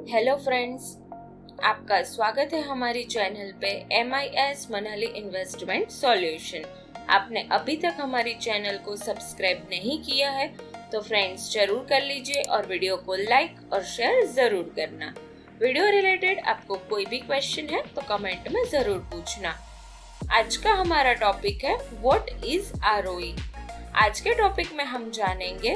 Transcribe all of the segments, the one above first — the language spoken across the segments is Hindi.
हेलो फ्रेंड्स, आपका स्वागत है हमारी चैनल पे MIS मनाली इन्वेस्टमेंट सॉल्यूशन। आपने अभी तक हमारी चैनल को सब्सक्राइब नहीं किया है तो फ्रेंड्स जरूर कर लीजिए और वीडियो को लाइक और शेयर जरूर करना। वीडियो रिलेटेड आपको कोई भी क्वेश्चन है तो कमेंट में जरूर पूछना। आज का हमारा टॉपिक है व्हाट इज ROE। आज के टॉपिक में हम जानेंगे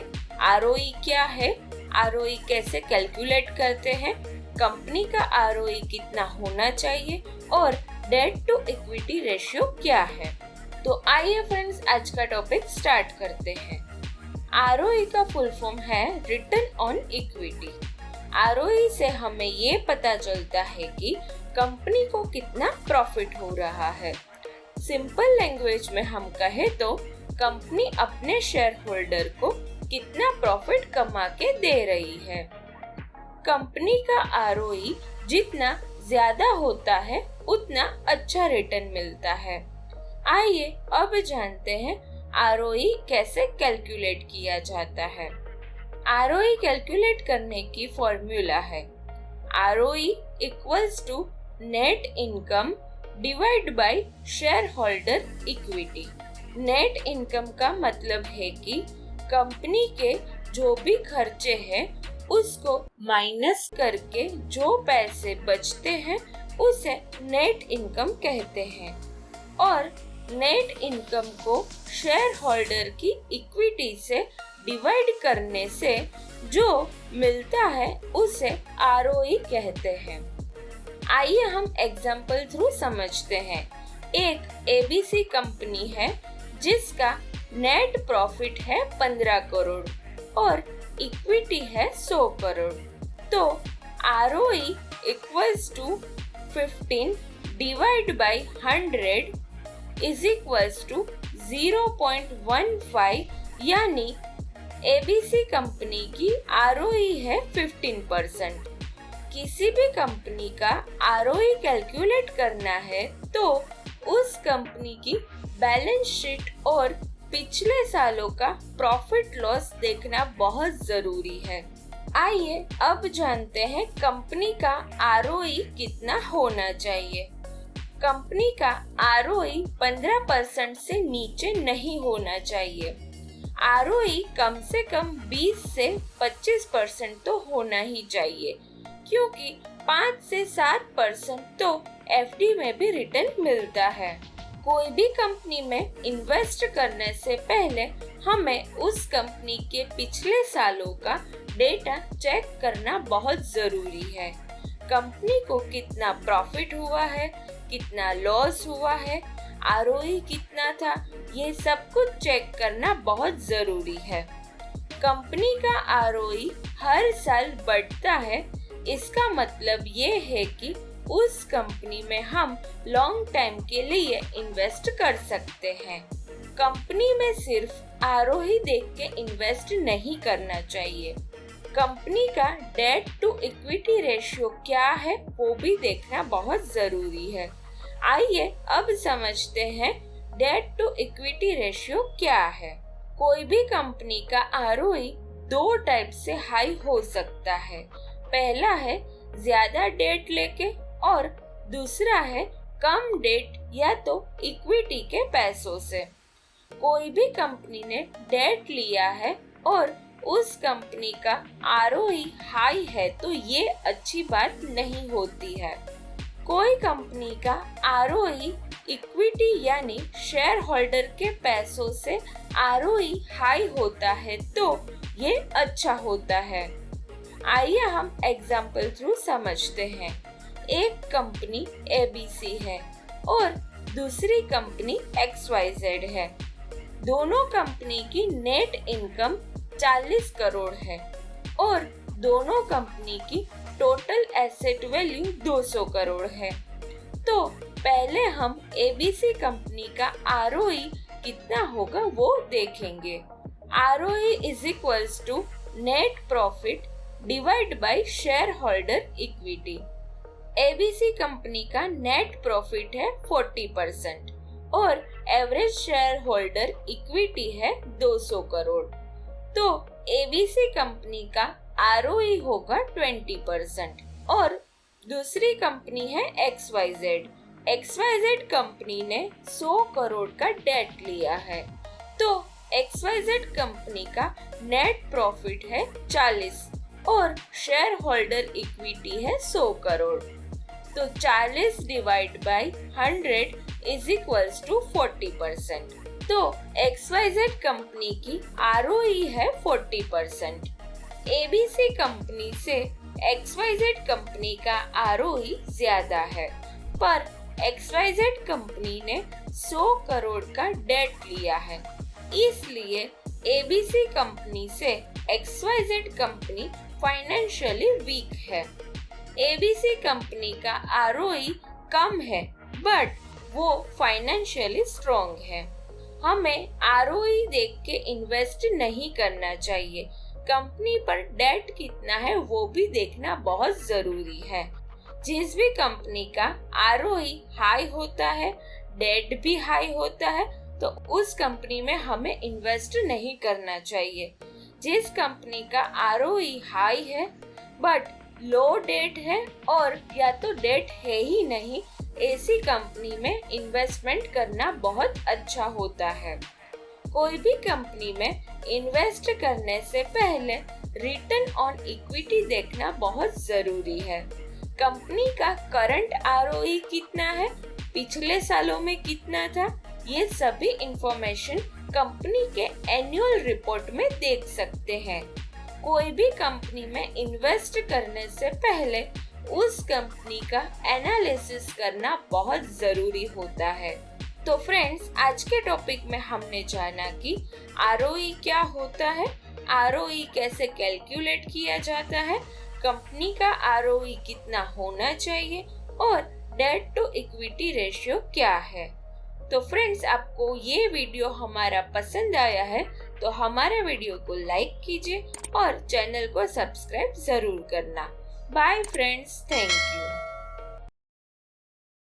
ROE क्या है, ROE कैसे कैलकुलेट करते हैं, कंपनी का ROE कितना होना चाहिए और डेट टू इक्विटी रेशियो क्या है। तो आइए फ्रेंड्स आज का टॉपिक स्टार्ट करते हैं। ROE का फुल फॉर्म है रिटर्न ऑन इक्विटी। ROE से हमें ये पता चलता है कि कंपनी को कितना प्रॉफिट हो रहा है। सिंपल लैंग्वेज में हम कहे तो कंपनी अपने शेयर होल्डर को कितना प्रॉफिट कमा के दे रही है। कंपनी का ROE जितना ज्यादा होता है उतना अच्छा रिटर्न मिलता है। आइए अब जानते हैं ROE कैसे कैलकुलेट किया जाता है। ROE कैलकुलेट करने की फॉर्मूला है ROE equals to net income divide by share holder equity. Net income का मतलब है कि कंपनी के जो भी खर्चे हैं उसको माइनस करके जो पैसे बचते हैं उसे नेट इनकम कहते हैं और नेट इनकम को शेयर होल्डर की इक्विटी से डिवाइड करने से जो मिलता है उसे ROE कहते हैं। आइए हम एग्जाम्पल थ्रू समझते हैं। एक ABC कंपनी है जिसका नेट प्रॉफिट है 15 करोड़ और इक्विटी है 100 करोड़। तो ROE equals to 15 divide by 100 is equals to 0.15 यानी ABC कंपनी की ROE है 15%। किसी भी कंपनी का ROE कैलकुलेट करना है तो उस कंपनी की बैलेंस शीट और पिछले सालों का प्रॉफिट लॉस देखना बहुत जरूरी है। आइए अब जानते हैं कंपनी का ROE कितना होना चाहिए। कंपनी का ROE 15% से नीचे नहीं होना चाहिए। ROE कम से कम 20 से 25% तो होना ही चाहिए क्योंकि 5 से 7% तो FD में भी रिटर्न मिलता है। कोई भी कंपनी में इन्वेस्ट करने से पहले हमें उस कंपनी के पिछले सालों का डेटा चेक करना बहुत जरूरी है। कंपनी को कितना प्रॉफिट हुआ है, कितना लॉस हुआ है, ROE कितना था, ये सब कुछ चेक करना बहुत जरूरी है। कंपनी का ROE हर साल बढ़ता है, इसका मतलब ये है कि उस कंपनी में हम लॉन्ग टाइम के लिए इन्वेस्ट कर सकते हैं। कंपनी में सिर्फ ROE देख के इन्वेस्ट नहीं करना चाहिए। कंपनी का डेट टू इक्विटी रेशियो क्या है वो भी देखना बहुत जरूरी है। आइए अब समझते हैं डेट टू इक्विटी रेशियो क्या है। कोई भी कंपनी का ROE दो टाइप से हाई हो सकता है। पहला है ज्यादा डेट लेके और दूसरा है कम डेट या तो इक्विटी के पैसों से। कोई भी कंपनी ने डेट लिया है और उस कंपनी का ROE हाई है तो ये अच्छी बात नहीं होती है। कोई कंपनी का ROE इक्विटी यानी शेयर होल्डर के पैसों से ROE हाई होता है तो ये अच्छा होता है। आइए हम एग्जाम्पल थ्रू समझते हैं। एक कंपनी ABC है और दूसरी कंपनी XYZ है। दोनों कंपनी की नेट इनकम 40 करोड़ है और दोनों कंपनी की टोटल एसेट वैल्यू 200 करोड़ है। तो पहले हम ABC कंपनी का ROE कितना होगा वो देखेंगे। ROE is equals to net profit divide by share holder equity. ABC company का नेट प्रॉफिट है 40% और एवरेज शेयर होल्डर इक्विटी है 200 करोड़। तो ABC कंपनी का ROE होगा 20%। और दूसरी कंपनी है XYZ। XYZ कंपनी ने 100 करोड़ का डेट लिया है, तो XYZ कंपनी का नेट प्रॉफिट है 40 और शेयर होल्डर इक्विटी है 100 करोड़। तो 40 divide by 100 is equals to 40%। तो XYZ कंपनी की ROE है 40%। ABC कंपनी से XYZ कंपनी का ROE ज्यादा है, पर XYZ कंपनी ने 100 करोड़ का डेट लिया है, इसलिए ABC कंपनी से XYZ कंपनी फाइनेंशियली वीक है। ABC कंपनी का ROE कम है, बट वो फाइनेंशियली स्ट्रॉन्ग है। हमें ROE देख के इन्वेस्ट नहीं करना चाहिए, कंपनी पर डेट कितना है वो भी देखना बहुत जरूरी है। जिस भी कंपनी का ROE हाई होता है, डेट भी हाई होता है, तो उस कंपनी में हमें इन्वेस्ट नहीं करना चाहिए। जिस कंपनी का ROE हाई है बट लो डेट है और या तो डेट है ही नहीं, ऐसी कंपनी में इन्वेस्टमेंट करना बहुत अच्छा होता है। कोई भी कंपनी में इन्वेस्ट करने से पहले रिटर्न ऑन इक्विटी देखना बहुत जरूरी है। कंपनी का करंट ROE कितना है, पिछले सालों में कितना था, ये सभी इंफॉर्मेशन कंपनी के एनुअल रिपोर्ट में देख सकते हैं। कोई भी कंपनी में इन्वेस्ट करने से पहले उस कंपनी का एनालिसिस करना बहुत जरूरी होता है। तो फ्रेंड्स, आज के टॉपिक में हमने जाना कि ROE क्या होता है, ROE कैसे कैलकुलेट किया जाता है, कंपनी का ROE कितना होना चाहिए और डेट टू इक्विटी रेशियो क्या है। तो फ्रेंड्स, आपको ये वीडियो हमारा पसंद आया है तो हमारे वीडियो को लाइक कीजिए और चैनल को सब्सक्राइब जरूर करना। Bye friends, thank you.